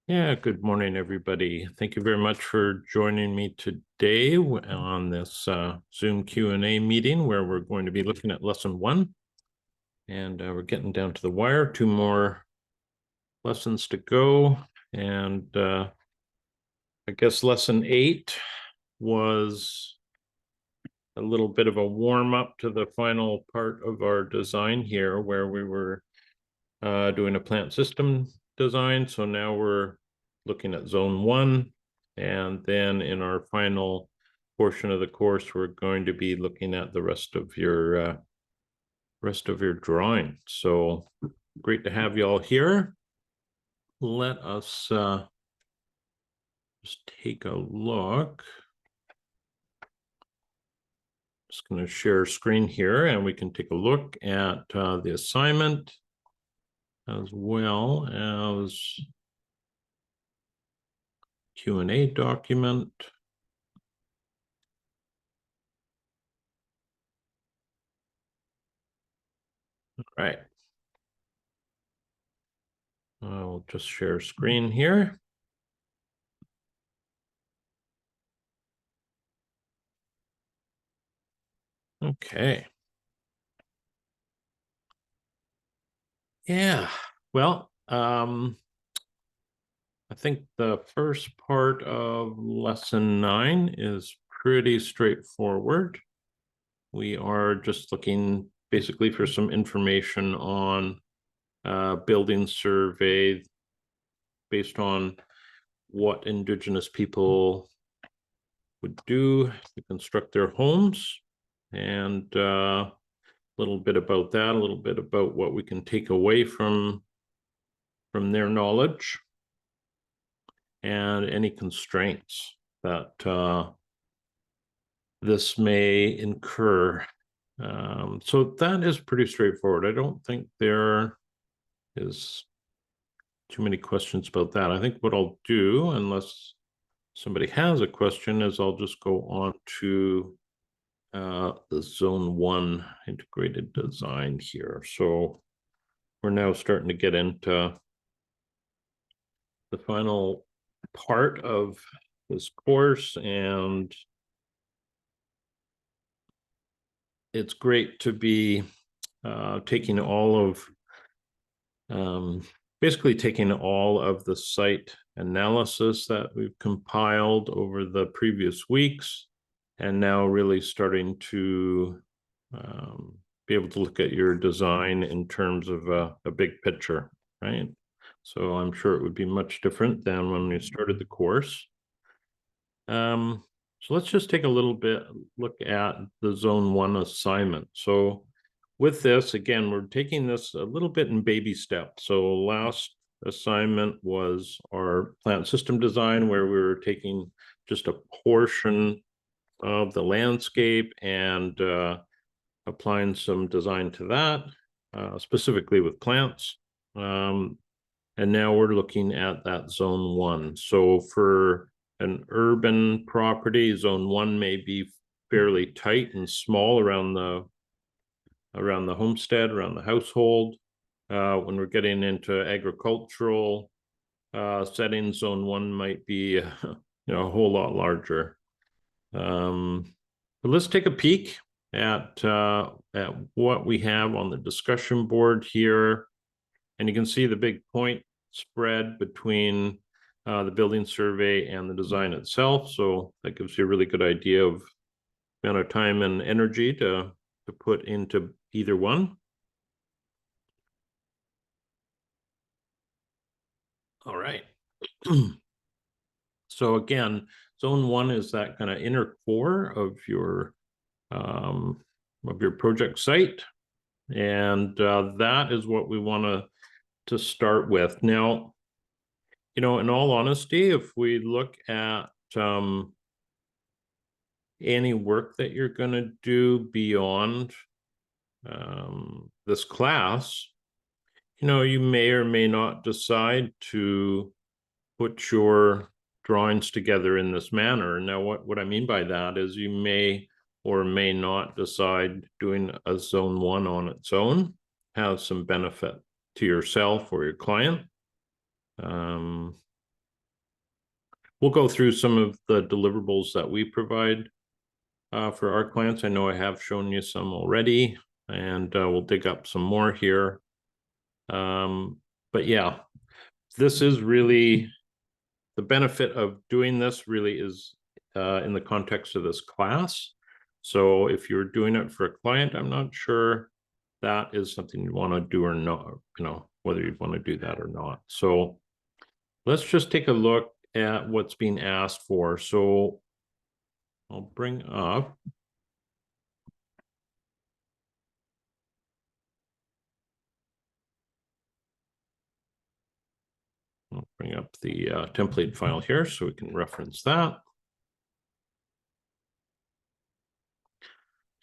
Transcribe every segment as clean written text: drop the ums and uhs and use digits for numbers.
Yeah, good morning, everybody. Thank you very much for joining me today on this Zoom Q&A meeting where we're going to be looking at lesson 1. And we're getting down to the wire. 2 more lessons to go. And I guess lesson 8 was a little bit of a warm-up to the final part of our design here where we were doing a plant system design. So now we're looking at zone 1, and then in our final portion of the course we're going to be looking at the rest of your drawing. So great to have you all here. Let us just take a look. Just going to share screen here and we can take a look at the assignment as well as Q&A document. All right. I'll just share screen here. Okay. Yeah. Well, I think the first part of lesson 9 is pretty straightforward. We are just looking basically for some information on building survey based on what Indigenous people would do to construct their homes, and a little bit about that, a little bit about what we can take away from their knowledge, and any constraints that this may incur. So that is pretty straightforward. I don't think there is too many questions about that. I think what I'll do, unless somebody has a question, is I'll just go on to the zone 1 integrated design here. So we're now starting to get into the final part of this course, and it's great to be taking all of basically taking all of the site analysis that we've compiled over the previous weeks and now really starting to be able to look at your design in terms of a big picture, right? So I'm sure it would be much different than when we started the course. So let's just take a little bit look at the zone 1 assignment. So with this, again, we're taking this a little bit in baby steps. So last assignment was our plant system design, where we were taking just a portion of the landscape and applying some design to that, specifically with plants. And now we're looking at that zone 1. So for an urban property, zone 1 may be fairly tight and small around the homestead, around the household. When we're getting into agricultural settings, zone 1 might be a whole lot larger. But let's take a peek at what we have on the discussion board here. And you can see the big point spread between the building survey and the design itself. So that gives you a really good idea of the amount of time and energy to put into either one. All right. So again, zone 1 is that kind of inner core of your project site. And that is what we want to start with. Now, in all honesty, if we look at any work that you're going to do beyond this class, you may or may not decide to put your drawings together in this manner. Now, what I mean by that is you may or may not decide doing a zone 1 on its own has some benefit to yourself or your client. we'll go through some of the deliverables that we provide for our clients. I know I have shown you some already, and we'll dig up some more here. But yeah, this is really the benefit of doing this really is in the context of this class. So if you're doing it for a client, I'm not sure that is something you want to do or not, whether you'd want to do that or not. So let's just take a look at what's being asked for. So I'll bring up the template file here so we can reference that.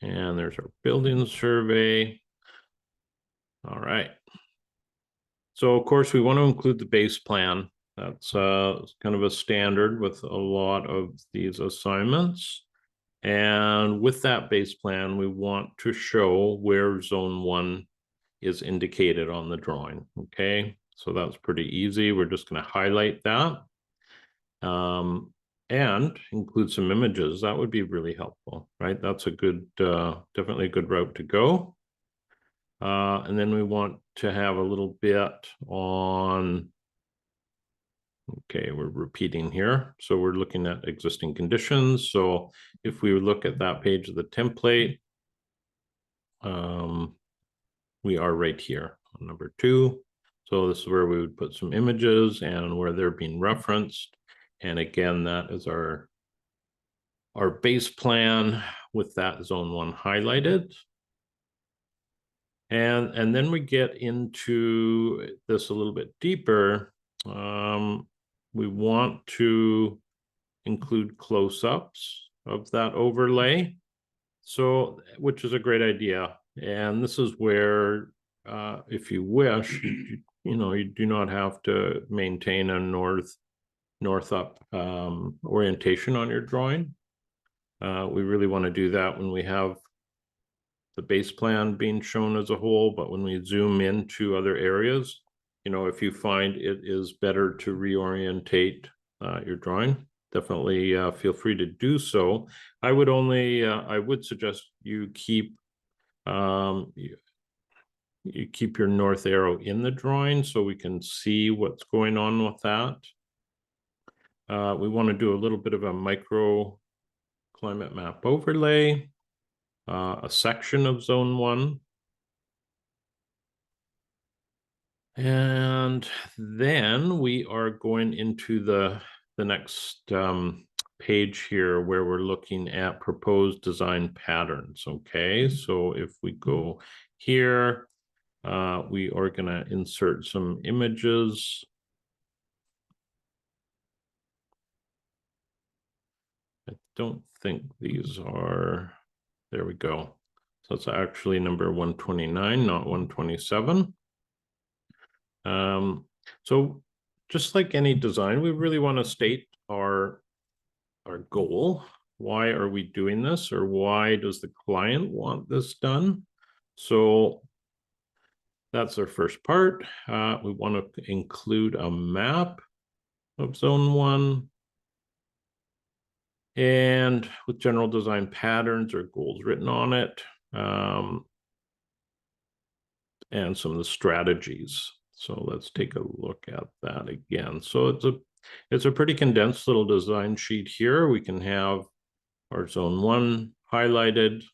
And there's our building survey. All right. So of course we want to include the base plan. That's kind of a standard with a lot of these assignments. And with that base plan, we want to show where zone 1 is indicated on the drawing. Okay, so that's pretty easy. We're just going to highlight that and include some images. That would be really helpful, right? That's a good, definitely a good route to go. And then we want to have a little bit on, okay, we're repeating here. So we're looking at existing conditions. So if we look at that page of the template, we are right here on number 2. So this is where we would put some images and where they're being referenced. And again, that is our base plan with that zone 1 highlighted. And then we get into this a little bit deeper. We want to include close-ups of that overlay. So, which is a great idea. And this is where, if you wish, you do not have to maintain a north up orientation on your drawing. We really want to do that when we have the base plan being shown as a whole, but when we zoom into other areas, if you find it is better to reorientate your drawing, definitely feel free to do so. I would suggest you keep you keep your north arrow in the drawing so we can see what's going on with that. We want to do a little bit of a micro climate map overlay, a section of zone 1. And then we are going into the next page here where we're looking at proposed design patterns. Okay, so if we go here, we are going to insert some images. I don't think these are, there we go. So it's actually number 129, not 127. So just like any design, we really want to state our goal. Why are we doing this, or why does the client want this done? So that's our first part. We want to include a map of zone 1 and with general design patterns or goals written on it, and some of the strategies. So let's take a look at that again. So it's a pretty condensed little design sheet here. We can have our zone 1 highlighted.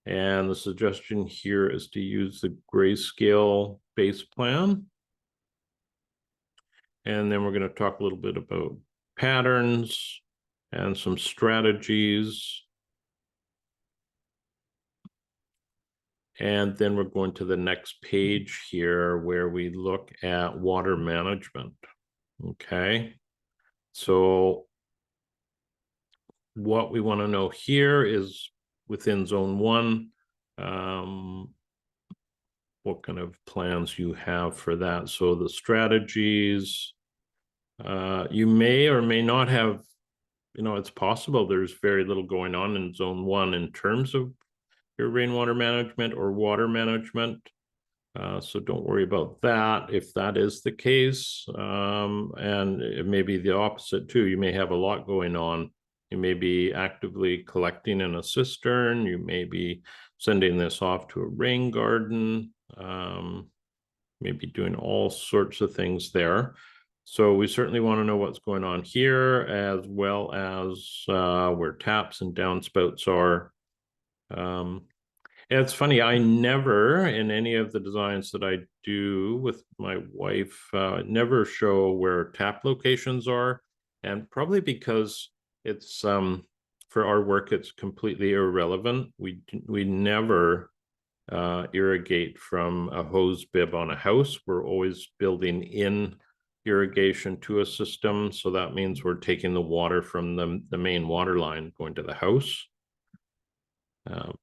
And the suggestion here is to use the grayscale base plan. And then we're going to talk a little bit about patterns and some strategies. And then we're going to the next page here where we look at water management. Okay, so what we want to know here is within zone 1, what kind of plans you have for that. So the strategies, you may or may not have, it's possible there's very little going on in zone 1 in terms of your rainwater management or water management. So don't worry about that if that is the case. And it may be the opposite too. You may have a lot going on. You may be actively collecting in a cistern. You may be sending this off to a rain garden. Maybe doing all sorts of things there. So we certainly want to know what's going on here, as well as where taps and downspouts are. It's funny, I never, in any of the designs that I do with my wife, never show where tap locations are, and probably because it's for our work, it's completely irrelevant. We never irrigate from a hose bib on a house. We're always building in irrigation to a system, so that means we're taking the water from the main water line going to the house.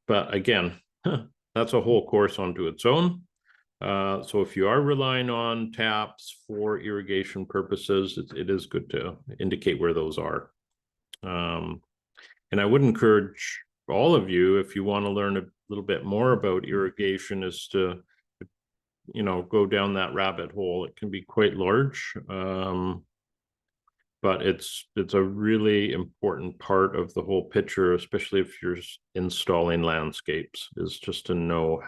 But again, that's a whole course onto its own. So if you are relying on taps for irrigation purposes, it is good to indicate where those are. And I would encourage all of you, if you want to learn a little bit more about irrigation, is to, go down that rabbit hole. It can be quite large. But it's a really important part of the whole picture, especially if you're installing landscapes, is just to know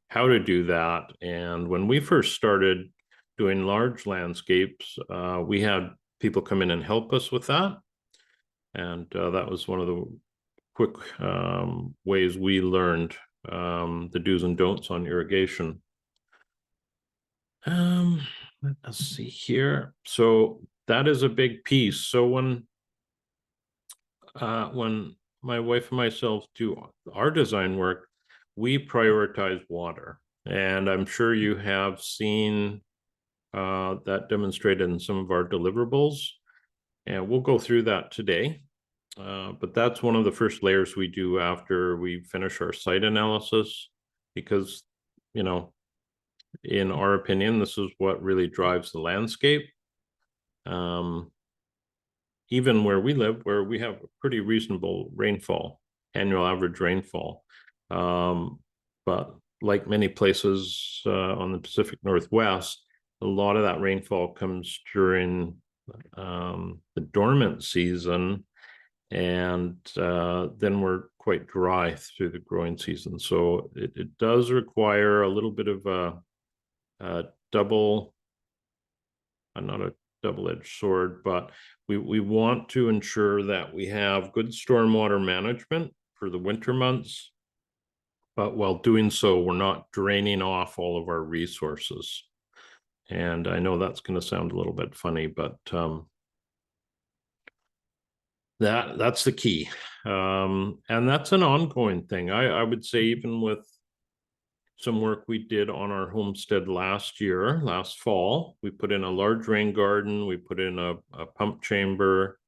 how to do that. And when we first started doing large landscapes, we had people come in and help us with that. And that was one of the quick ways we learned the do's and don'ts on irrigation. Let's see here. So that is a big piece. So when my wife and myself do our design work, we prioritize water. And I'm sure you have seen that demonstrated in some of our deliverables. And we'll go through that today. But that's one of the first layers we do after we finish our site analysis, because, in our opinion, this is what really drives the landscape. Even where we live, where we have pretty reasonable rainfall, annual average rainfall. But like many places on the Pacific Northwest, a lot of that rainfall comes during the dormant season, and then we're quite dry through the growing season. So it does require a little bit of a double, not a double-edged sword, but we want to ensure that we have good stormwater management for the winter months, but while doing so, we're not draining off all of our resources. And I know that's going to sound a little bit funny, but that's the key. And that's an ongoing thing. I would say, even with some work we did on our homestead last fall, we put in a large rain garden, we put in a pump chamber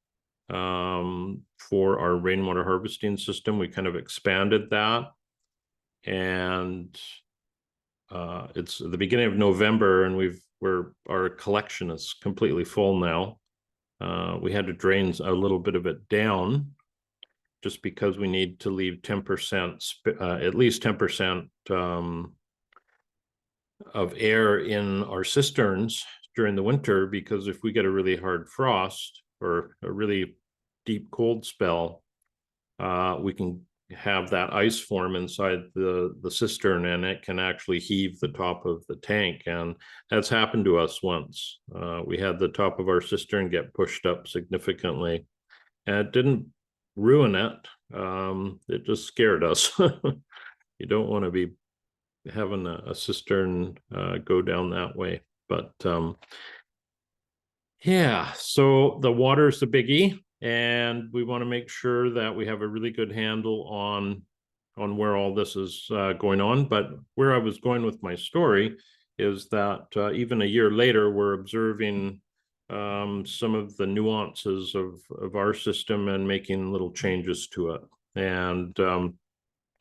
for our rainwater harvesting system. We kind of expanded that, and it's the beginning of November, and our collection is completely full now. We had to drain a little bit of it down, just because we need to leave 10%, at least 10% of air in our cisterns during the winter, because if we get a really hard frost or a really deep cold spell, we can have that ice form inside the cistern, and it can actually heave the top of the tank. And that's happened to us once. We had the top of our cistern get pushed up significantly, and it didn't ruin it. It just scared us. You don't want to be having a cistern go down that way. But yeah, so the water is the biggie, and we want to make sure that we have a really good handle on where all this is going on. But where I was going with my story is that even a year later, we're observing some of the nuances of our system and making little changes to it. And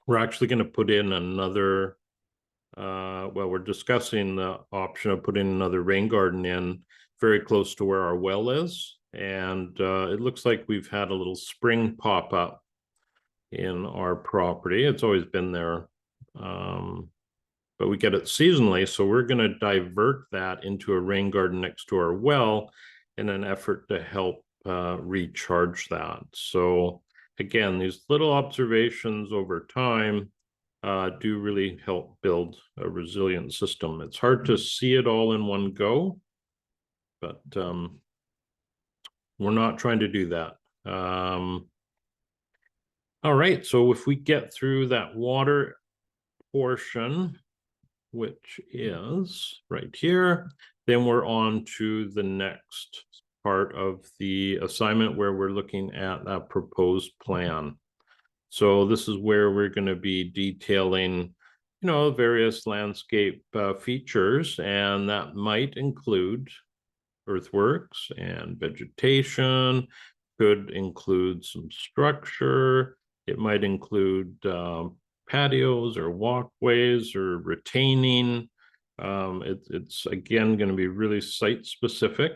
we're actually going to put in another, we're discussing the option of putting another rain garden in very close to where our well is. And it looks like we've had a little spring pop up in our property. It's always been there. but we get it seasonally. So we're going to divert that into a rain garden next to our well in an effort to help recharge that. So again, these little observations over time do really help build a resilient system. It's hard to see it all in one go, but we're not trying to do that. All right, so if we get through that water portion, which is right here, then we're on to the next part of the assignment where we're looking at that proposed plan. So this is where we're going to be detailing, various landscape features, and that might include earthworks and vegetation, could include some structure. It might include patios or walkways or retaining. It's again going to be really site specific,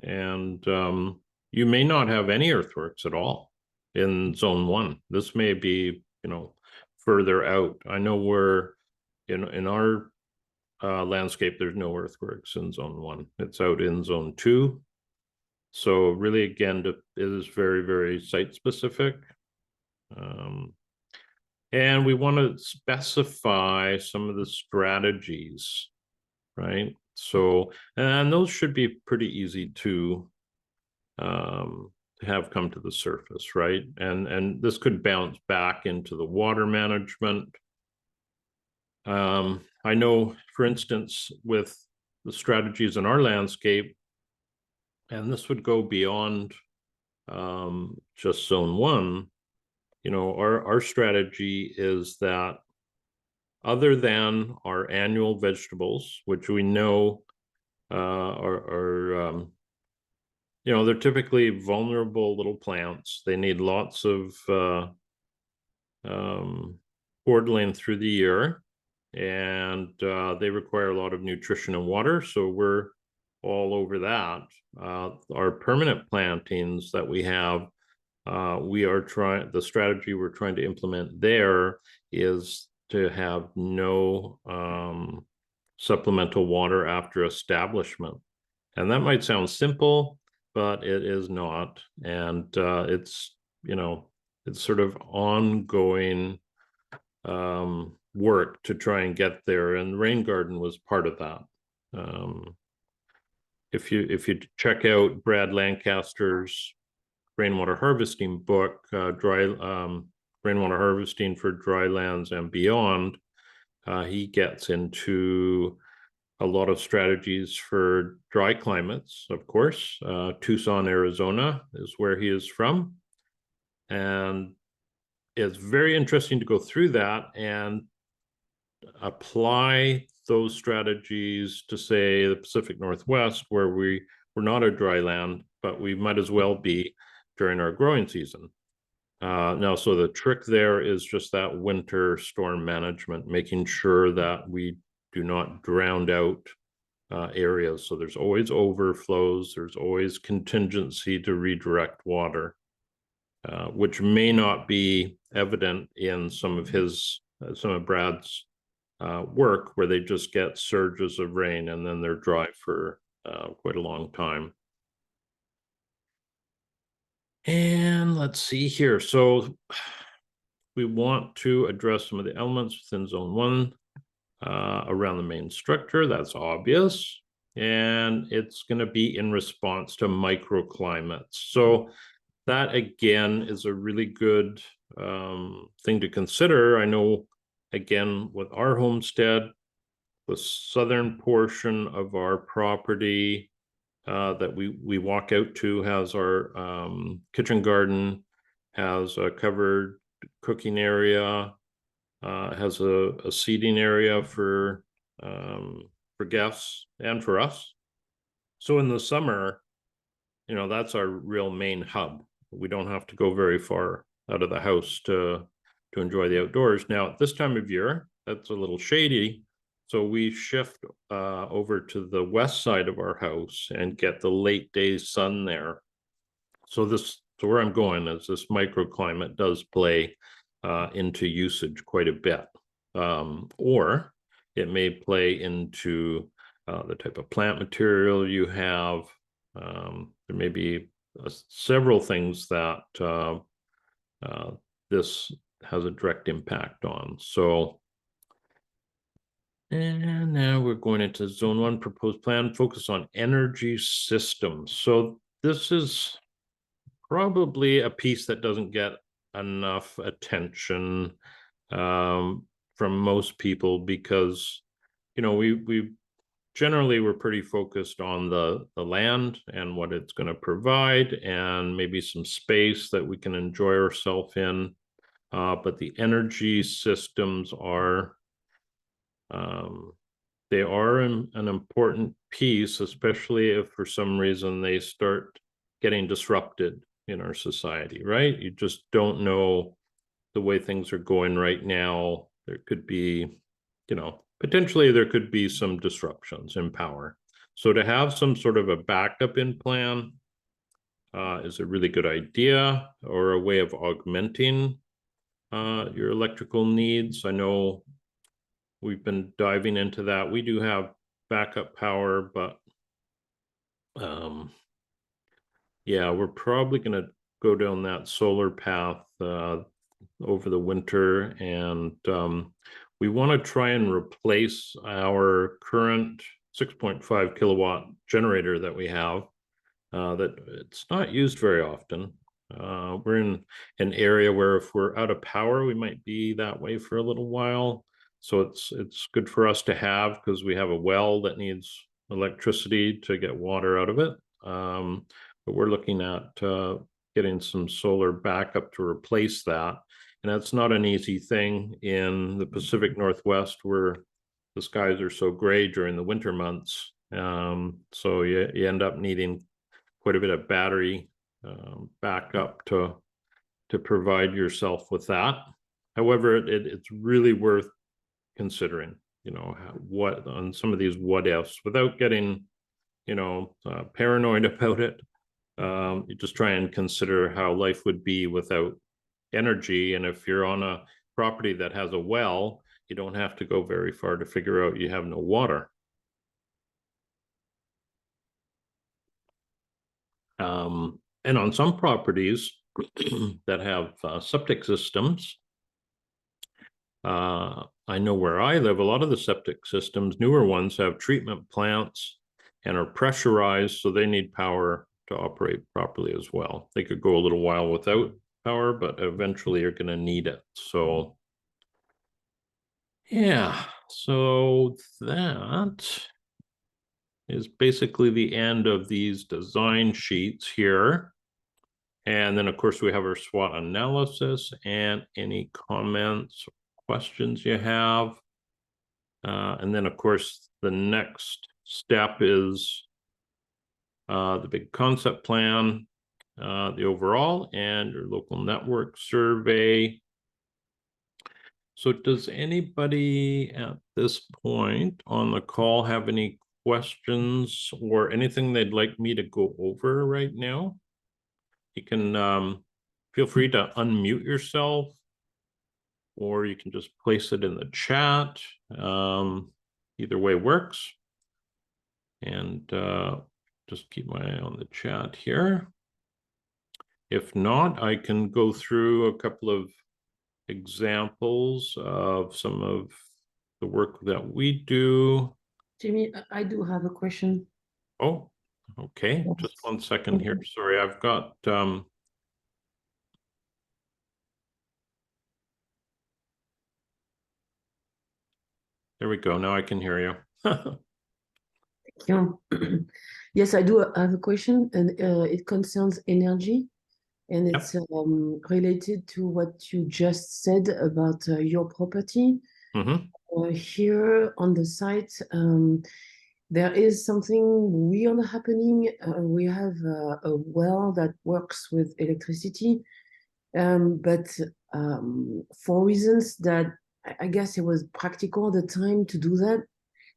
and you may not have any earthworks at all in zone 1. This may be, further out. I know we're in our landscape, there's no earthworks in zone 1. It's out in zone 2. So really, again, it is very, very site specific. And we want to specify some of the strategies, right? So, and those should be pretty easy to have come to the surface, right? And this could bounce back into the water management. I know, for instance, with the strategies in our landscape, and this would go beyond just zone 1, our strategy is that other than our annual vegetables, which we know are they're typically vulnerable little plants. They need lots of cordling through the year, and they require a lot of nutrition and water. So we're all over that. Our permanent plantings that we have, the strategy we're trying to implement there is to have no supplemental water after establishment. And that might sound simple, but it is not. And it's sort of ongoing work to try and get there. And rain garden was part of that. If you check out Brad Lancaster's rainwater harvesting book, rainwater harvesting for dry lands and beyond, he gets into a lot of strategies for dry climates, of course. Tucson, Arizona is where he is from. And it's very interesting to go through that and apply those strategies to, say, the Pacific Northwest, where we're not a dry land, but we might as well be during our growing season. Now, so the trick there is just that winter storm management, making sure that we do not drown out areas. So there's always overflows, there's always contingency to redirect water, which may not be evident in some of Brad's work, where they just get surges of rain and then they're dry for quite a long time. And let's see here. So we want to address some of the elements within zone 1 around the main structure. That's obvious. And it's going to be in response to microclimates. So that, again, is a really good thing to consider. I know, again, with our homestead, the southern portion of our property that we walk out to has our kitchen garden, has a covered cooking area, has a seating area for guests and for us. So in the summer, that's our real main hub. We don't have to go very far out of the house to enjoy the outdoors. Now, at this time of year, that's a little shady. So we shift over to the west side of our house and get the late day sun there. So where I'm going is this microclimate does play into usage quite a bit. Or It may play into the type of plant material you have. There may be several things that this has a direct impact on. So, and now we're going into zone 1 proposed plan, focus on energy systems. So this is probably a piece that doesn't get enough attention from most people, because we generally we're pretty focused on the land and what it's going to provide, and maybe some space that we can enjoy ourselves in, but the energy systems are they are an important piece, especially if for some reason they start getting disrupted in our society, right? You just don't know the way things are going right now. There could be, potentially there could be some disruptions in power. So to have some sort of a backup in plan is a really good idea, or a way of augmenting your electrical needs. I know we've been diving into that. We do have backup power, but yeah, we're probably going to go down that solar path over the winter, and we want to try and replace our current 6.5 kilowatt generator that we have, that it's not used very often. We're in an area where if we're out of power, we might be that way for a little while. So it's good for us to have, because we have a well that needs electricity to get water out of it. But we're looking at getting some solar backup to replace that. And that's not an easy thing in the Pacific Northwest, where the skies are so gray during the winter months. So you end up needing quite a bit of battery backup to provide yourself with that. However, it's really worth considering, what on some of these what ifs, without getting, paranoid about it. You just try and consider how life would be without energy. And if you're on a property that has a well, you don't have to go very far to figure out you have no water. And on some properties that have septic systems, I know where I live, a lot of the septic systems, newer ones, have treatment plants and are pressurized, so they need power to operate properly as well. They could go a little while without power, but eventually you're going to need it. So yeah, so that is basically the end of these design sheets here. And then, of course, we have our SWOT analysis and any comments, questions you have. And then, of course, the next step is the big concept plan, the overall, and your local network survey. So does anybody at this point on the call have any questions or anything they'd like me to go over right now? You can feel free to unmute yourself, or you can just place it in the chat. Either way works. And just keep my eye on the chat here. If not, I can go through a couple of examples of some of the work that we do. Jimmy, I do have a question. Oh, okay. Yes. Just 1 second here. Sorry, I've got there we go. Now I can hear you. Thank you. Yes, I do have a question, and it concerns energy, and it's related to what you just said about your property. Here on the site, there is something weird happening. We have a well that works with electricity, but for reasons that I guess it was practical at the time to do that,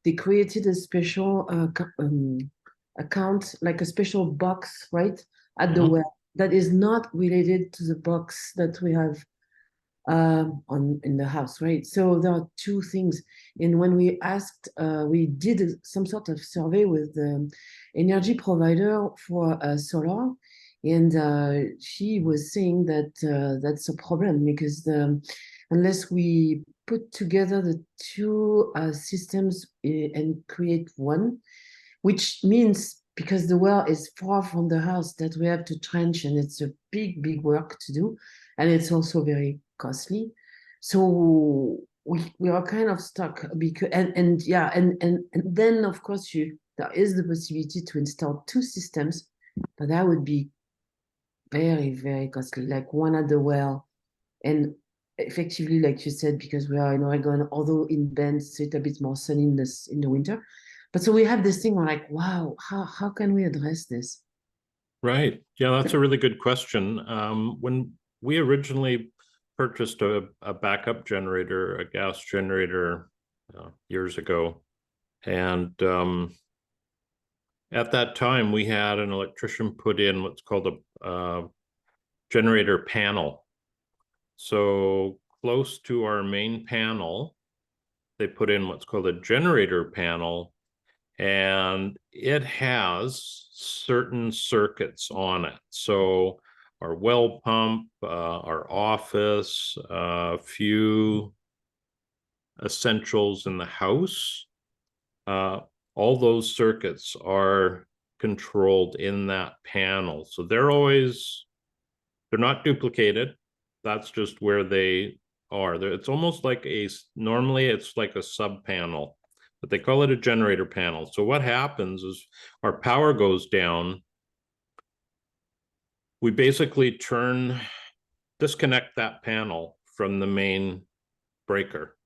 they created a special account, like a special box, right, at the well, that is not related to the box that we have in the house, right? So there are two things. And when we asked, we did some sort of survey with the energy provider for solar, and she was saying that that's a problem because unless we put together the two systems and create one, which means because the well is far from the house that we have to trench, and it's a big work to do, and it's also very costly. So we are kind of stuck because and yeah and then of course there is the possibility to install two systems, but that would be very costly, like one at the well and effectively, like you said, because we are in Oregon, although in Bend it's a bit more sunny in the winter. But so we have this thing, we're like, wow, how can we address this? Right. Yeah, that's a really good question. When we originally purchased a backup generator, a gas generator, years ago, and at that time we had an electrician put in what's called a generator panel. So close to our main panel, they put in what's called a generator panel, and it has certain circuits on it. So our well pump, our office, a few essentials in the house, all those circuits are controlled in that panel. So they're not duplicated. That's just where they are. It's almost like normally it's like a sub panel, but they call it a generator panel. So what happens is our power goes down. We basically disconnect that panel from the main breaker.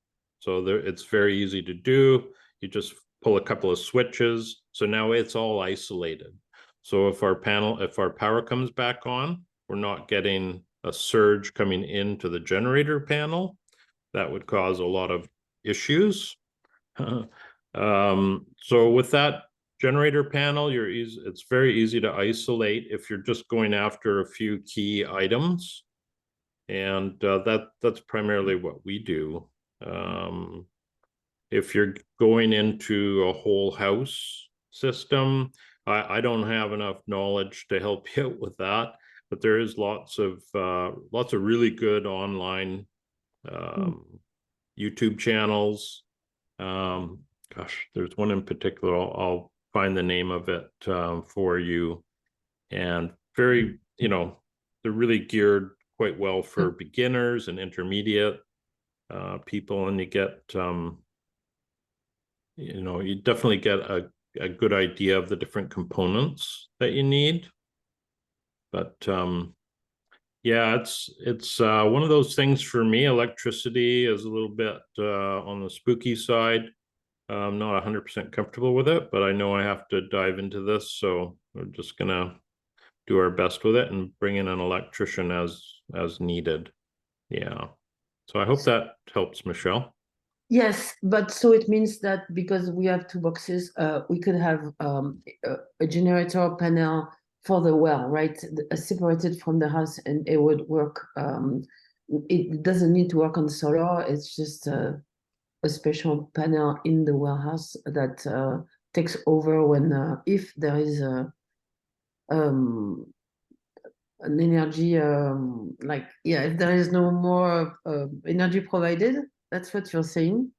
So it's very easy to do. You just pull a couple of switches. So now it's all isolated. So if our power comes back on, we're not getting a surge coming into the generator panel. That would cause a lot of issues. So with that generator panel, it's very easy to isolate if you're just going after a few key items. And that's primarily what we do. If you're going into a whole house system, I don't have enough knowledge to help you out with that, but there is lots of really good online YouTube channels. Gosh, there's one in particular. I'll find the name of it for you. And they're really geared quite well for beginners and intermediate people, and you get you definitely get a good idea of the different components that you need. But yeah, it's one of those things for me. Electricity is a little bit on the spooky side. I'm not 100% comfortable with it, but I know I have to dive into this, so we're just gonna do our best with it and bring in an electrician as needed. Yeah. So I hope that helps, Michelle. Yes, but so it means that because we have two boxes, we could have a generator panel for the well, right? Separated from the house, and it would work. It doesn't need to work on solar. It's just a special panel in the well house that takes over when if there is um, an energy if there is no more energy provided. That's what you're saying.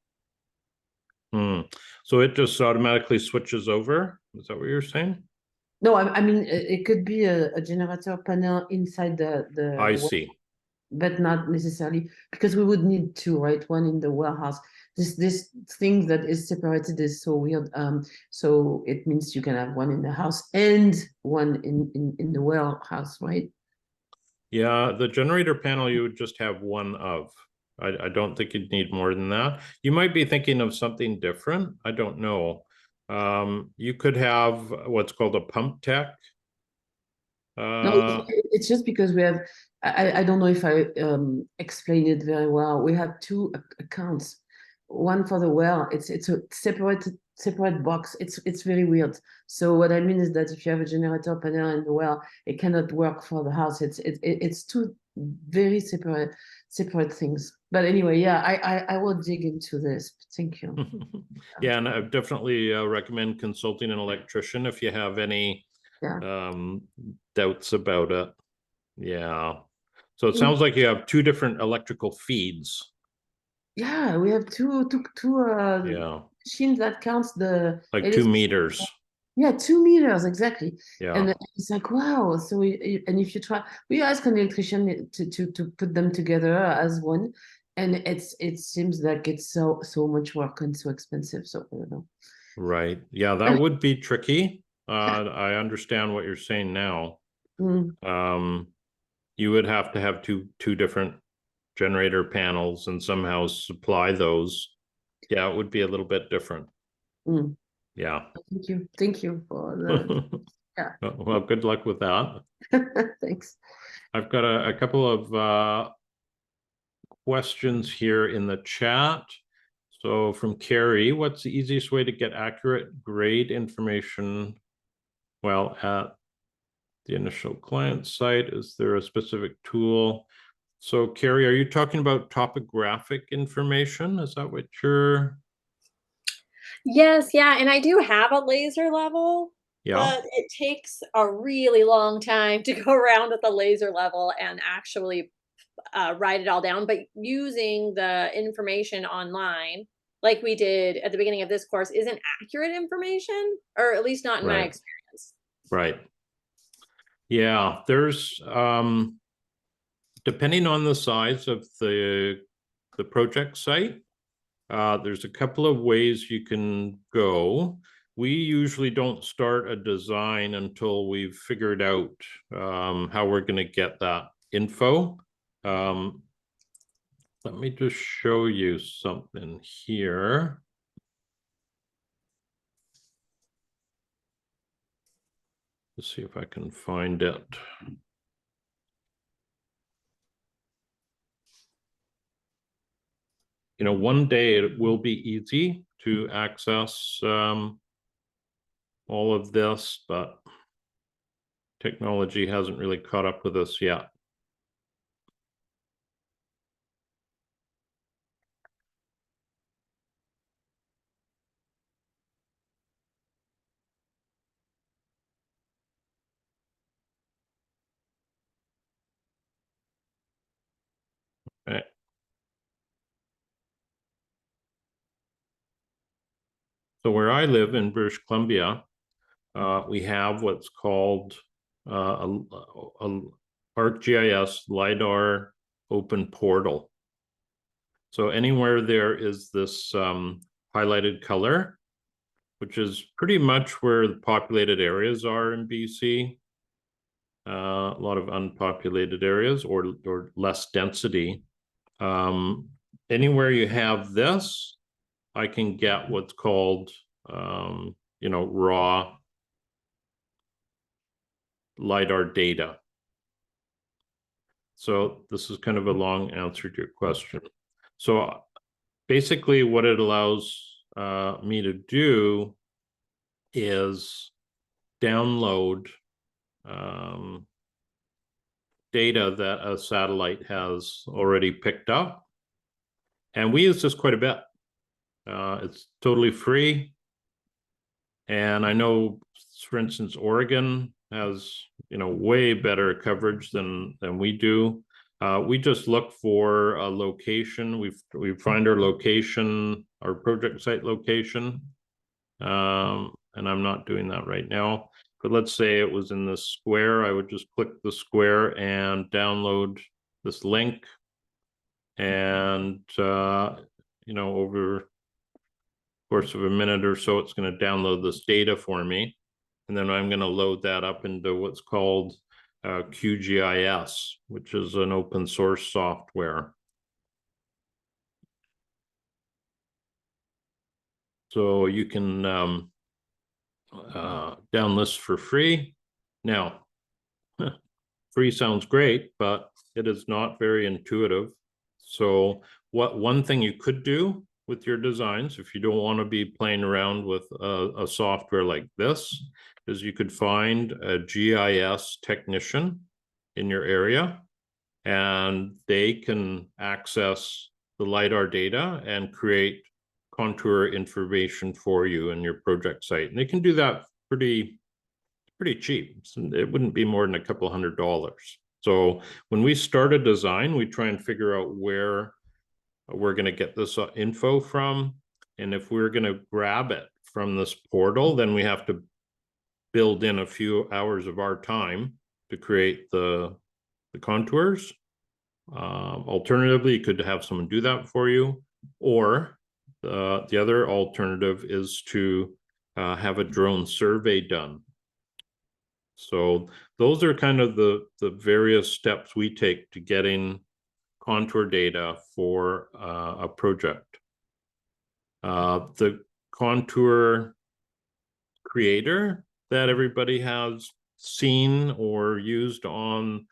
So it just automatically switches over. Is that what you're saying? No, I mean it could be a generator panel inside I well, see. but not necessarily because we would need two, right? One in the warehouse. This thing that is separated is so weird. So it means you can have one in the house and one in the warehouse, right? Yeah, the generator panel you would just have one of. I don't think you'd need more than that. You might be thinking of something different. I don't know. You could have what's called a pump tech. No, it's just because we have. I don't know if I explained it very well. We have two accounts. One for the well. It's a separate box. It's very weird. So what I mean is that if you have a generator panel in the well, it cannot work for the house. It's two very separate things. But anyway, yeah, I will dig into this. Thank you. Yeah, and I definitely recommend consulting an electrician if you have any Yeah. doubts about it. Yeah. So it Mm. sounds like you have two different electrical feeds. Yeah, we have two Yeah, machines that counts the like 2 electricity. meters. Yeah, 2 meters exactly. Yeah, And it's like wow. So and if you try, we ask an electrician to put them together as one, and it seems like it's so much work and so expensive. So I don't know. right. Yeah, that would be tricky. I understand what you're saying now. Mm, You would have to have two different generator panels and somehow supply those. Yeah, it would be a little bit different. mm. Yeah. Thank you for the yeah. Well, good luck with that. Thanks. I've got a couple of questions here in the chat. So from Carrie, what's the easiest way to get accurate grade information while at the initial client site? Is there a specific tool? So Carrie, are you talking about topographic information? Is that what you're? Yes, yeah, and I do have a laser level, Yeah, but it takes a really long time to go around at the laser level and actually write it all down. But using the information online, like we did at the beginning of this course, isn't accurate information, or at least not in my right, experience. right. Yeah, there's depending on the size of the project site, there's a couple of ways you can go. We usually don't start a design until we've figured out how we're going to get that info. Let me just show you something here. Let's see if I can find it. You know, one day it will be easy to access all of this, but technology hasn't really caught up with us yet. Okay. So where I live in British Columbia, we have what's called a ArcGIS LiDAR open portal. So anywhere there is this highlighted color, which is pretty much where the populated areas are in BC. A lot of unpopulated areas or less density. Anywhere you have this, I can get what's called, you know, raw LiDAR data. So this is kind of a long answer to your question. So basically what it allows me to do is download data that a satellite has already picked up. And we use this quite a bit. It's totally free. And I know, for instance, Oregon has, you know, way better coverage than we do. We just look for a location. We find our location, our project site location. And I'm not doing that right now. But let's say it was in this square. I would just click the square and download this link. And, you know, over course of a minute or so, it's going to download this data for me. And then I'm going to load that up into what's called QGIS, which is an open source software. So you can down this for free. Now, free sounds great, but it is not very intuitive. So one thing you could do with your designs, if you don't want to be playing around with a software like this, is you could find a GIS technician in your area and they can access the LiDAR data and create contour information for you in your project site. And they can do that pretty cheap. So it wouldn't be more than a couple $100. So when we start a design, we try and figure out where we're going to get this info from. And if we're going to grab it from this portal, then we have to build in a few hours of our time to create the contours. Alternatively, you could have someone do that for you, or the other alternative is to have a drone survey done. So those are kind of the various steps we take to getting contour data for a project. The contour creator that everybody has seen or used on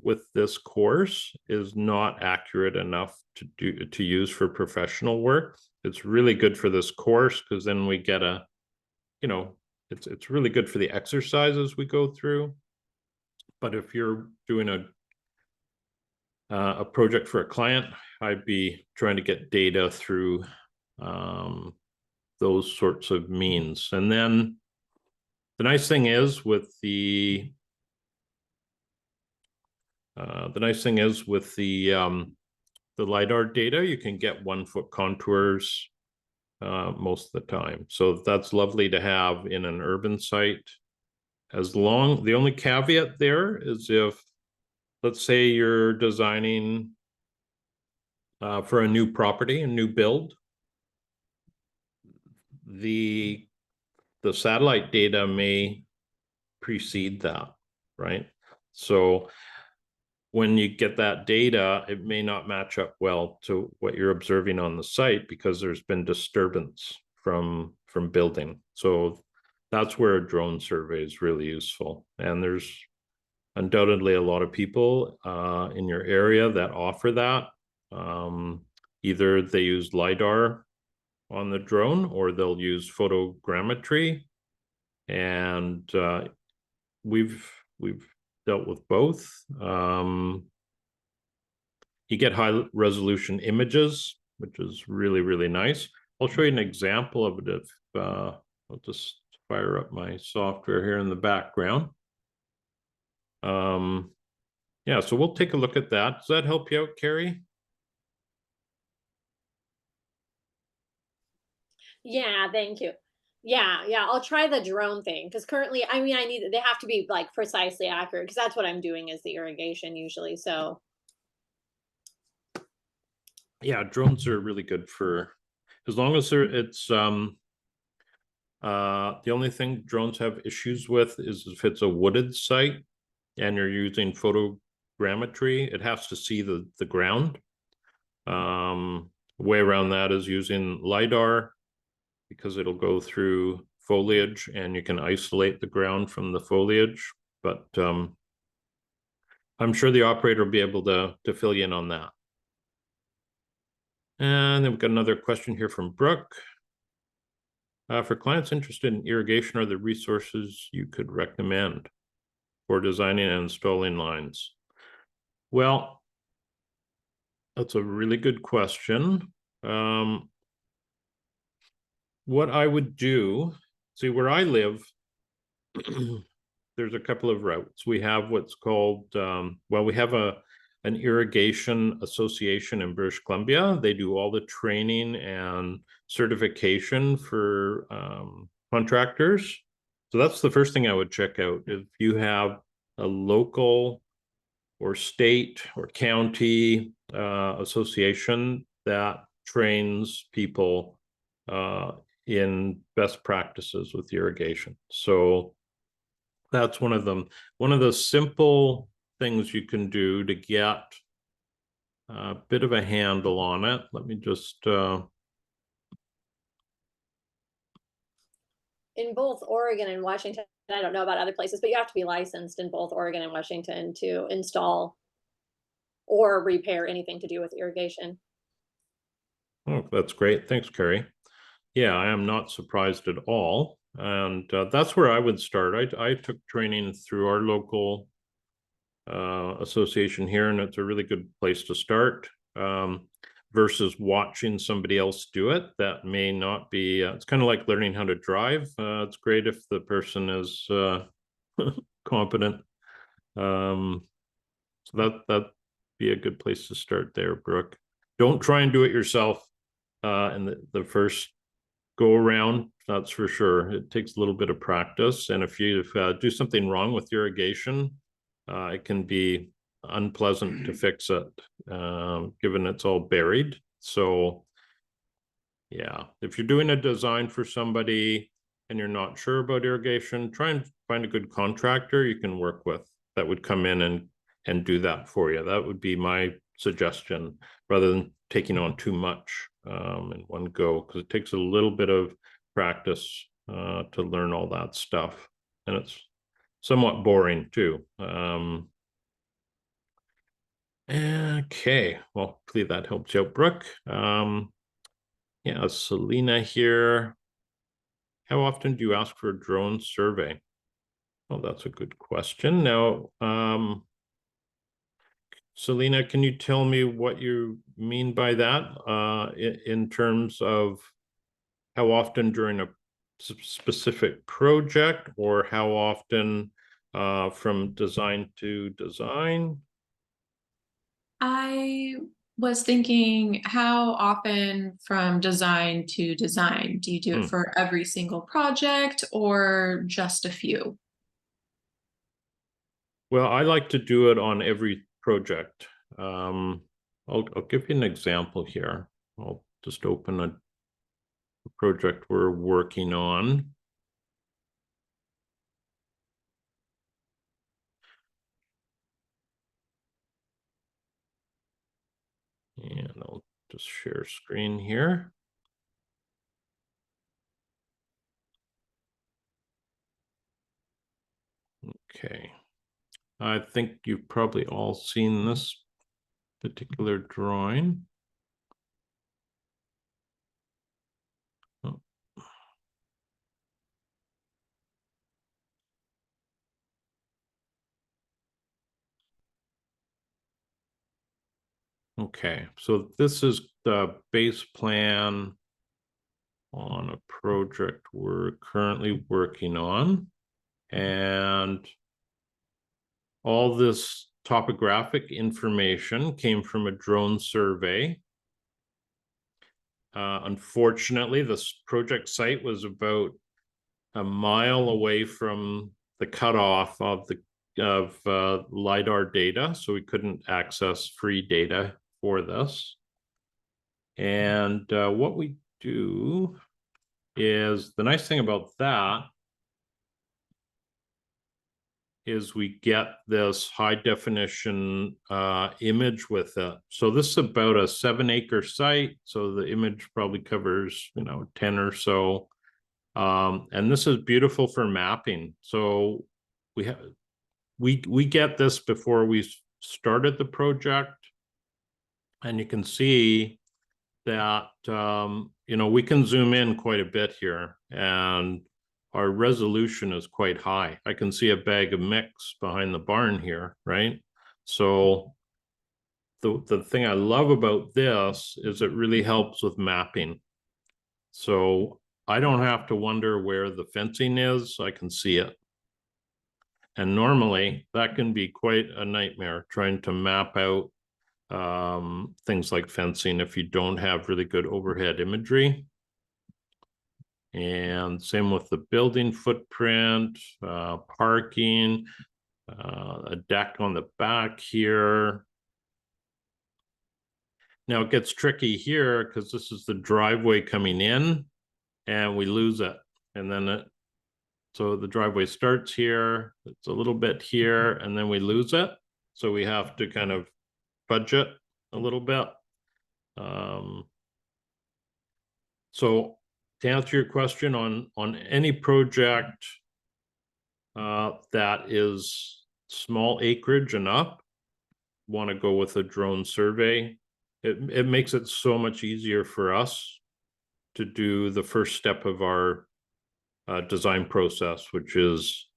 with this course is not accurate enough to use for professional work. It's really good for this course because then we get a, you know, it's really good for the exercises we go through. But if you're doing a project for a client, I'd be trying to get data through those sorts of means. And then the nice thing is with the LiDAR data, you can get 1 foot contours most of the time. So that's lovely to have in an urban site. The only caveat there is if, let's say you're designing for a new property, a new build, the satellite data may precede that, right? So when you get that data, it may not match up well to what you're observing on the site because there's been disturbance from building. So that's where a drone survey is really useful. And there's undoubtedly a lot of people in your area that offer that. Either they use LiDAR on the drone or they'll use photogrammetry. And we've dealt with both. You get high resolution images, which is really, really nice. I'll show you an example of it if I'll just fire up my software here in the background. Yeah, so we'll take a look at that. Does that help you out, Carrie? Yeah, thank you. Yeah, I'll try the drone thing because currently, I mean, they have to be like precisely accurate because that's what I'm doing is the irrigation usually. So yeah, drones are really good for, as long as it's the only thing drones have issues with is if it's a wooded site and you're using photogrammetry, it has to see the ground. Way around that is using LiDAR because it'll go through foliage and you can isolate the ground from the foliage. But I'm sure the operator will be able to fill you in on that. And then we've got another question here from Brooke. For clients interested in irrigation, are there resources you could recommend for designing and installing lines? Well, that's a really good question. What I would do, see where I live, there's a couple of routes. We have what's called, well, we have an irrigation association in British Columbia. They do all the training and certification for contractors. So that's the first thing I would check out. If you have a local or state or county association that trains people in best practices with irrigation. So that's one of them. One of the simple things you can do to get a bit of a handle on it. Let me just in both Oregon and Washington, I don't know about other places, but you have to be licensed in both Oregon and Washington to install or repair anything to do with irrigation. Oh, that's great. Thanks, Carrie. Yeah, I am not surprised at all. And that's where I would start. I took training through our local association here, and it's a really good place to start. Versus watching somebody else do it, that may not be, it's kind of like learning how to drive. It's great if the person is competent. So that'd be a good place to start there, Brooke. Don't try and do it yourself in the first go around, that's for sure. It takes a little bit of practice, and if you do something wrong with irrigation, it can be unpleasant to fix it, given it's all buried. So yeah, if you're doing a design for somebody and you're not sure about irrigation, try and find a good contractor you can work with that would come in and do that for you. That would be my suggestion, rather than taking on too much in one go, because it takes a little bit of practice to learn all that stuff, and it's somewhat boring too. Okay, well, hopefully that helps you out, Brooke. Yeah, Selena here. How often do you ask for a drone survey? Well, that's a good question. Now, Selena, can you tell me what you mean by that in terms of how often during a specific project, or how often from design to design? I was thinking, how often from design to design? Do you do it for every single project or just a few? Well, I like to do it on every project. I'll give you an example here. I'll just open a project we're working on. And I'll just share screen here. Okay. I think you've probably all seen this particular drawing. Oh. Okay, so this is the base plan on a project we're currently working on, and all this topographic information came from a drone survey. Unfortunately, this project site was about a mile away from the cutoff of the LiDAR data, so we couldn't access free data for this. And what we do is, the nice thing about that is we get this high definition image with it. So this is about a 7-acre site. So the image probably covers, 10 or so. And this is beautiful for mapping. So we get this before we started the project. And you can see that, we can zoom in quite a bit here, and our resolution is quite high. I can see a bag of mix behind the barn here, right? So the thing I love about this is it really helps with mapping. So I don't have to wonder where the fencing is. I can see it. And normally that can be quite a nightmare, trying to map out things like fencing if you don't have really good overhead imagery. And same with the building footprint, parking, a deck on the back here. Now it gets tricky here because this is the driveway coming in, and we lose it. And then so the driveway starts here, it's a little bit here, and then we lose it. So we have to kind of budget a little bit. So to answer your question, on any project that is small acreage and up, want to go with a drone survey. It makes it so much easier for us to do the first step of our design process, which is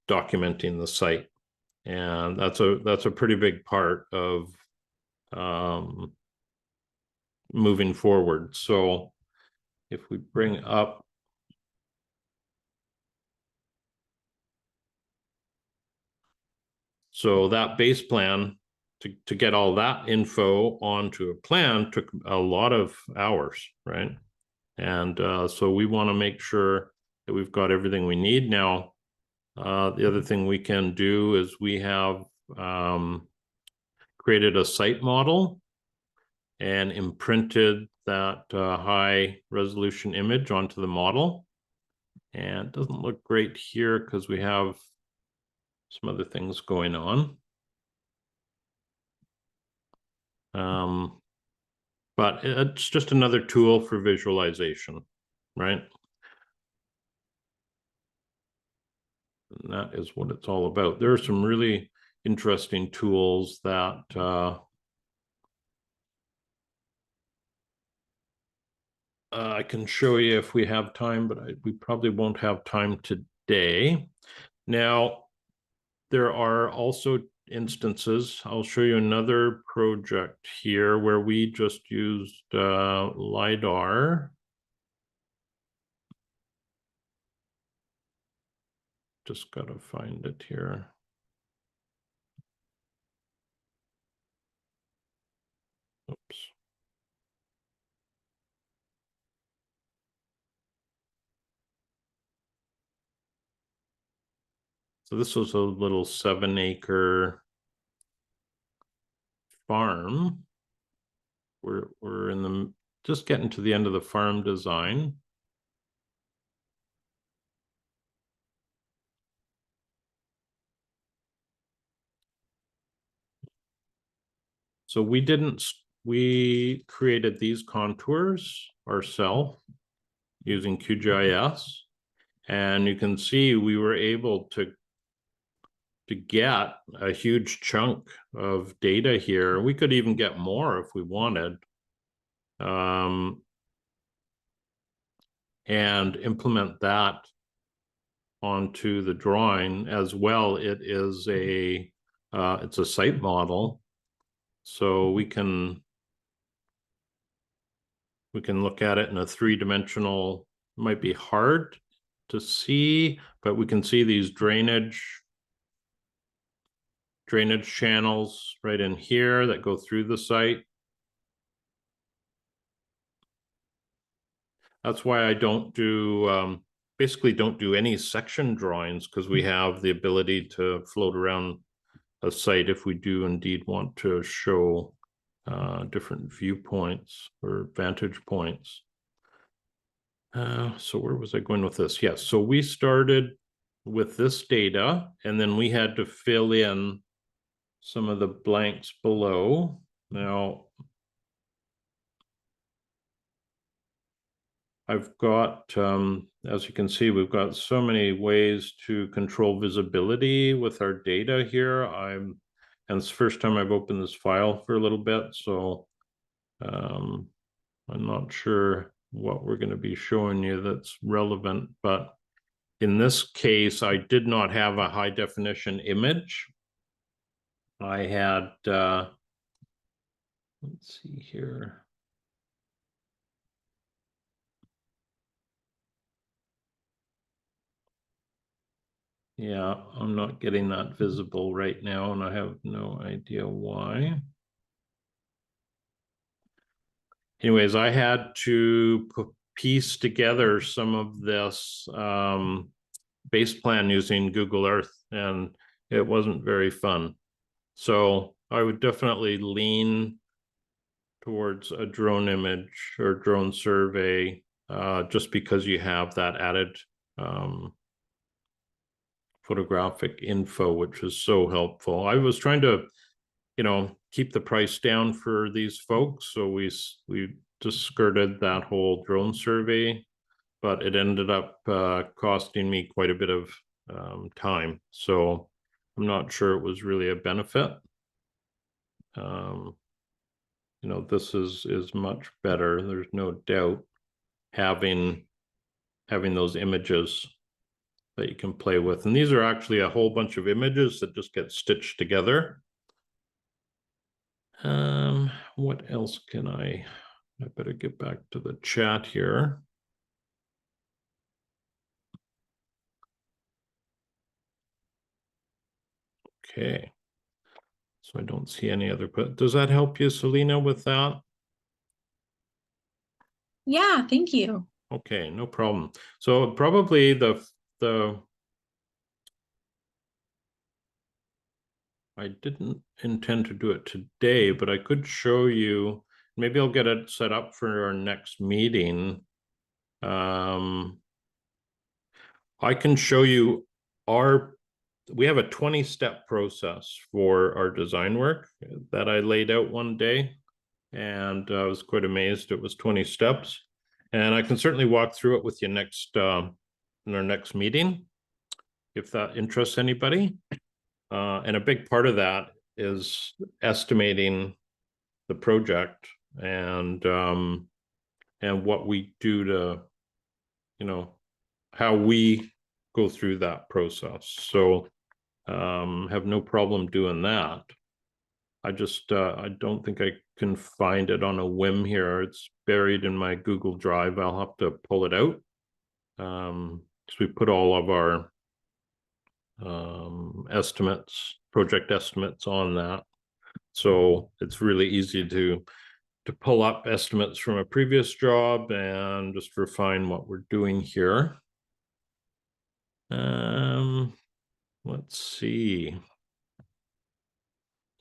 documenting the site. And that's a pretty big part of moving forward. So if we bring up so that base plan to get all that info onto a plan took a lot of hours, right? And so we want to make sure that we've got everything we need. Now, the other thing we can do is we have created a site model and imprinted that high resolution image onto the model. And it doesn't look great here because we have some other things going on. But it's just another tool for visualization, right? And that is what it's all about. There are some really interesting tools that I can show you if we have time, but we probably won't have time today. Now, there are also instances. I'll show you another project here where we just used LiDAR. Just got to find it here. Oops. So this was a little 7-acre farm. We're in the just getting to the end of the farm design. So we created these contours ourselves using QGIS, and you can see we were able to get a huge chunk of data here. We could even get more if we wanted, and implement that onto the drawing as well. It is it's a site model, so we can look at it in a 3-dimensional. Might be hard to see, but we can see these drainage channels right in here that go through the site. That's why I don't do basically don't do any section drawings, because we have the ability to float around a site if we do indeed want to show different viewpoints or vantage points. So where was I going with this? Yes, so we started with this data, and then we had to fill in some of the blanks below. Now, I've got, as you can see, we've got so many ways to control visibility with our data here. And it's the first time I've opened this file for a little bit, so I'm not sure what we're going to be showing you that's relevant, but in this case, I did not have a high definition image. I had, let's see here. Yeah, I'm not getting that visible right now, and I have no idea why. Anyways, I had to piece together some of this base plan using Google Earth, and it wasn't very fun. So I would definitely lean towards a drone image or drone survey, just because you have that added photographic info, which is so helpful. I was trying to, keep the price down for these folks, so we just skirted that whole drone survey, but it ended up costing me quite a bit of time, so I'm not sure it was really a benefit. This is much better. There's no doubt having those images. that you can play with. And these are actually a whole bunch of images that just get stitched together. What else can I better get back to the chat here. Okay. So I don't see any other, but does that help you, Selena, with that? Yeah, thank you. Okay, no problem. So probably the I didn't intend to do it today, but I could show you, maybe I'll get it set up for our next meeting. I can show you we have a 20-step process for our design work that I laid out one day, and I was quite amazed it was 20 steps. And I can certainly walk through it with you next in our next meeting, if that interests anybody. And a big part of that is estimating the project and what we do to, you know, how we go through that process. So have no problem doing that. I just I don't think I can find it on a whim here. It's buried in my Google Drive. I'll have to pull it out. So we put all of our estimates, project estimates on that. So it's really easy to pull up estimates from a previous job and just refine what we're doing here. Let's see.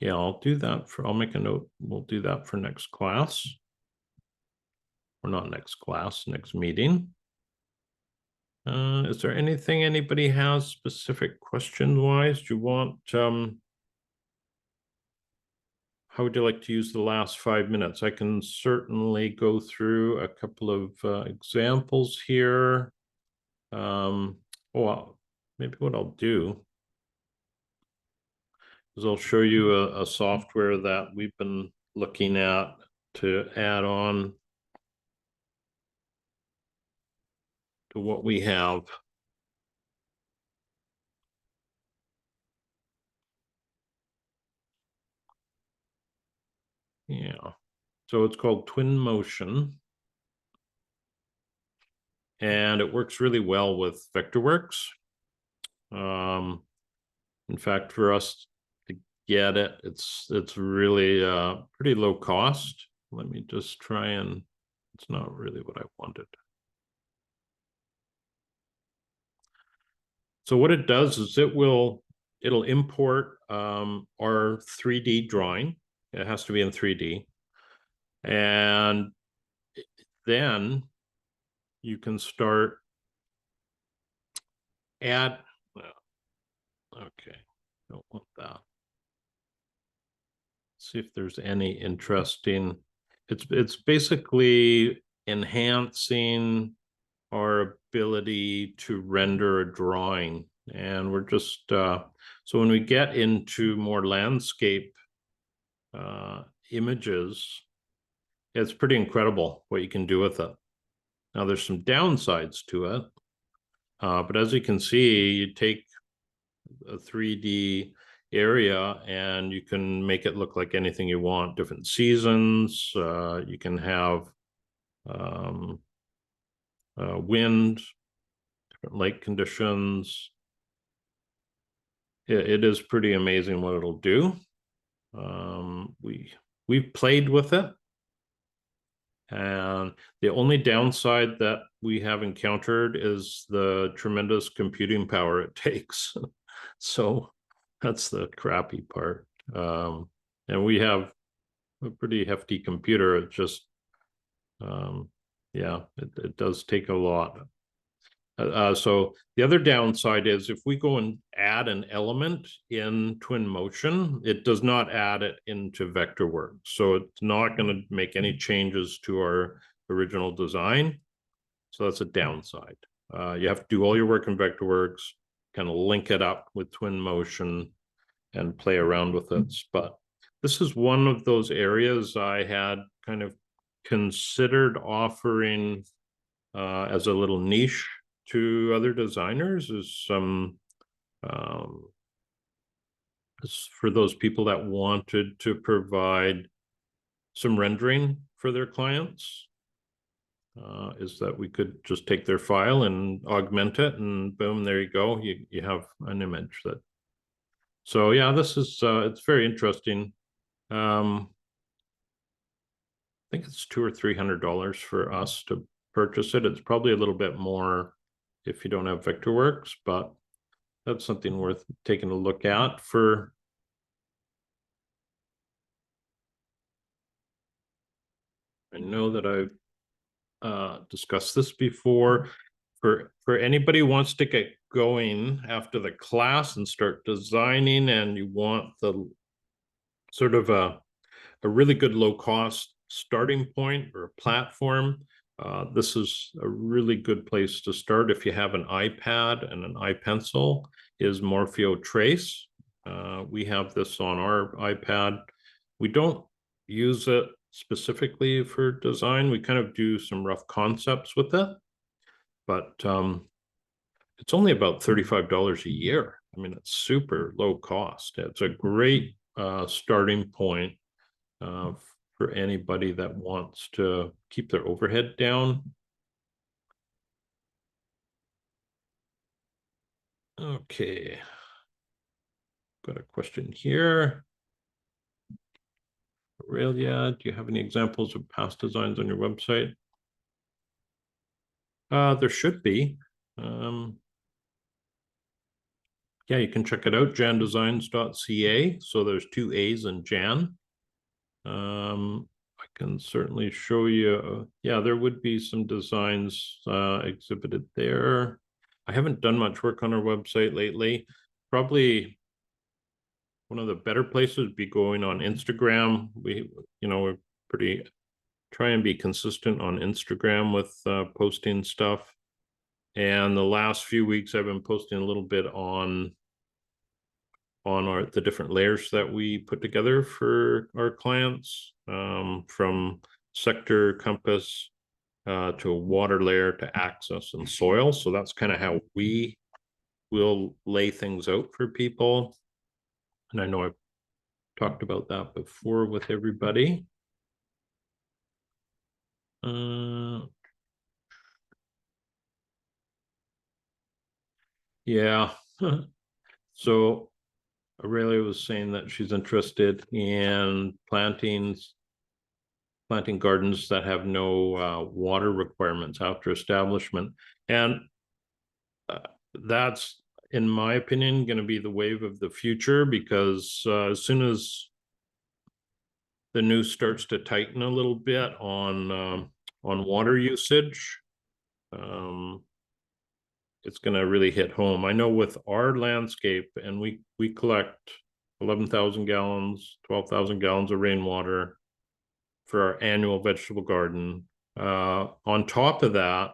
Yeah, I'll do that I'll make a note. We'll do that for next class. Or not next class, next meeting. Is there anything anybody has specific question wise? Do you want, how would you like to use the last 5 minutes? I can certainly go through a couple of examples here. Well, maybe what I'll do is I'll show you a software that we've been looking at to add on to what we have. Yeah, so it's called Twin Motion. And it works really well with Vectorworks. In fact, for us to get it, it's really pretty low cost. Let me just try and, it's not really what I wanted. So what it does is it'll import our 3D drawing. It has to be in 3D. And then you can start add, okay, don't want that. See if there's any interesting, it's basically enhancing our ability to render a drawing. And we're just, so when we get into more landscape images, it's pretty incredible what you can do with it. Now there's some downsides to it, but as you can see, you take a 3D area and you can make it look like anything you want, different seasons, you can have wind, different lake conditions. It is pretty amazing what it'll do. We've played with it, and the only downside that we have encountered is the tremendous computing power it takes. So that's the crappy part. And we have a pretty hefty computer. It just, yeah, it does take a lot. So the other downside is if we go and add an element in Twin Motion, it does not add it into Vectorworks. So it's not going to make any changes to our original design. So that's a downside. You have to do all your work in Vectorworks, kind of link it up with Twin Motion and play around with it. But this is one of those areas I had kind of considered offering as a little niche to other designers is for those people that wanted to provide some rendering for their clients, is that we could just take their file and augment it, and boom, there you go. You have an image that. So yeah, this is it's very interesting. I think it's $200 or $300 for us to purchase it. It's probably a little bit more if you don't have Vectorworks, but that's something worth taking a look at. I know that I've discussed this before. For anybody who wants to get going after the class and start designing, and you want the sort of a really good low cost starting point or platform, this is a really good place to start. If you have an iPad and an iPencil, is Morpheo Trace. We have this on our iPad. We don't use it specifically for design. We kind of do some rough concepts with it, but it's only about $35 a year. I mean, it's super low cost. It's a great starting point for anybody that wants to keep their overhead down. Okay. Got a question here. Aurelia, do you have any examples of past designs on your website? There should be. Yeah, you can check it out, jandesigns.ca. So there's 2 A's in Jan. I can certainly show you. Yeah, there would be some designs exhibited there. I haven't done much work on our website lately. Probably one of the better places would be going on Instagram. We're pretty try and be consistent on Instagram with posting stuff. And the last few weeks I've been posting a little bit on the different layers that we put together for our clients, from sector, compass, to a water layer, to access and soil. So that's kind of how we will lay things out for people. And I know I've talked about that before with everybody. Yeah. So Aurelia was saying that she's interested in planting gardens that have no water requirements after establishment. And that's, in my opinion, going to be the wave of the future, because as soon as the news starts to tighten a little bit on water usage, it's going to really hit home. I know with our landscape, and we collect 11,000 gallons, 12,000 gallons of rainwater for our annual vegetable garden. On top of that,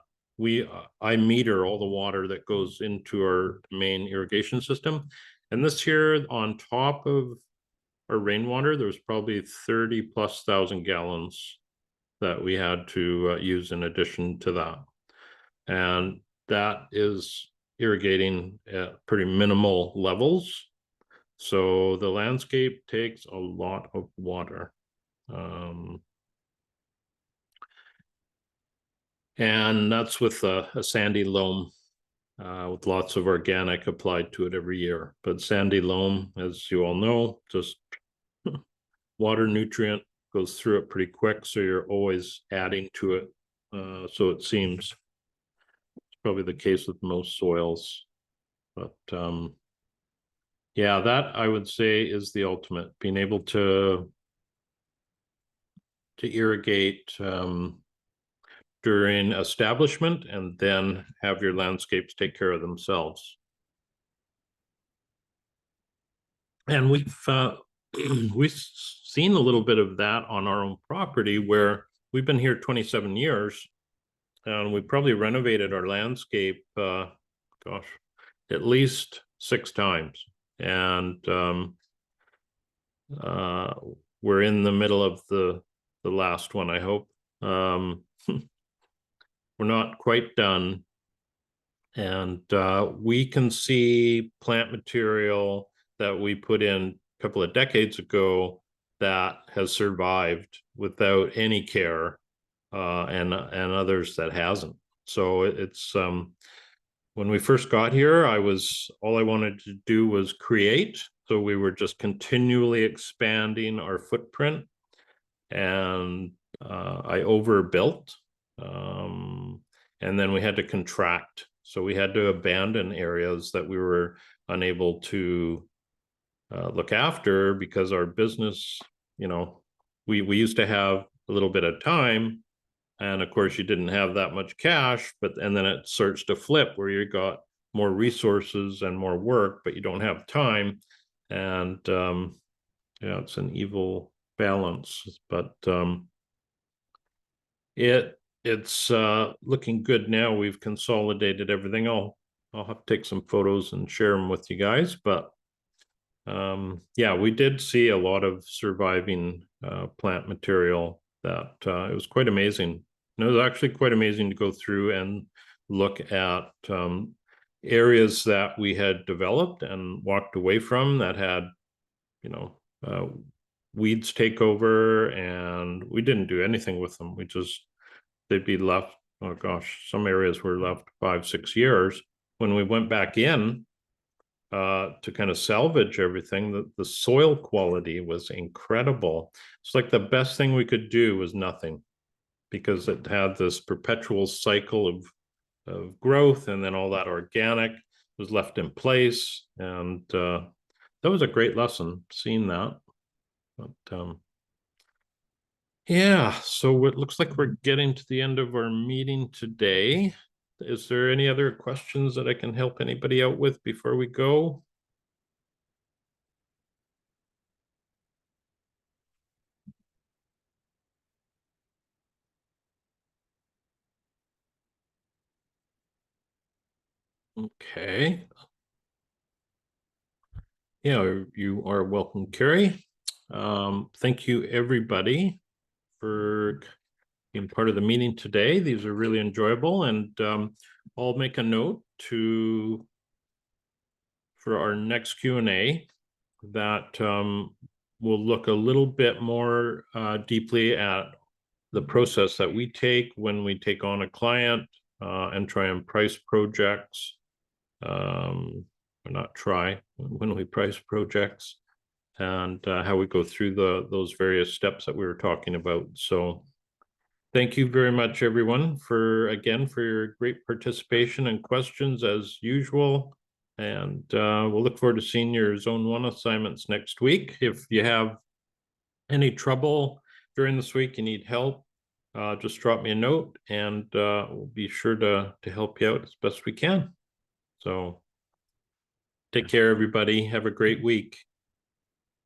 I meter all the water that goes into our main irrigation system. And this year, on top of our rainwater, there's probably 30,000+ gallons that we had to use in addition to that. And that is irrigating at pretty minimal levels. So the landscape takes a lot of water. And that's with a sandy loam, with lots of organic applied to it every year. But sandy loam, as you all know, just water nutrient goes through it pretty quick. So you're always adding to it. So it seems probably the case with most soils, but yeah, that I would say is the ultimate, being able to irrigate during establishment, and then have your landscapes take care of themselves. And we've seen a little bit of that on our own property, where we've been here 27 years. And we probably renovated our landscape, gosh, at least 6 times. And we're in the middle of the last one, I hope. We're not quite done, And we can see plant material that we put in a couple of decades ago that has survived without any care, and others that hasn't. So it's when we first got here, all I wanted to do was create. So we were just continually expanding our footprint, and I overbuilt, and then we had to contract. So we had to abandon areas that we were unable to look after because our business, we used to have a little bit of time, and of course you didn't have that much cash, and then it starts to flip where you got more resources and more work, but you don't have time. And it's an evil balance, but it's looking good now. We've consolidated everything. I'll have to take some photos and share them with you guys, but yeah, we did see a lot of surviving plant material that it was quite amazing. And it was actually quite amazing to go through and look at areas that we had developed and walked away from that had, weeds take over, and we didn't do anything with them. They'd be left, oh gosh, some areas were left 5-6 years. When we went back in to kind of salvage everything, the soil quality was incredible. It's like the best thing we could do was nothing, because it had this perpetual cycle of growth, and then all that organic was left in place. And that was a great lesson, seeing that. But yeah, so it looks like we're getting to the end of our meeting today. Is there any other questions that I can help anybody out with before we go? Okay. Yeah, you are welcome, Carrie. Thank you, everybody, for being part of the meeting today. These are really enjoyable, and I'll make a note for our next Q&A that we'll look a little bit more deeply at the process that we take when we take on a client and try and price projects. Or not try, when we price projects, and how we go through those various steps that we were talking about. So thank you very much, everyone, for your great participation and questions as usual. And we'll look forward to seeing your Zone 1 assignments next week. If you have any trouble during this week, you need help, just drop me a note, and we'll be sure to help you out as best we can. So take care, everybody. Have a great week.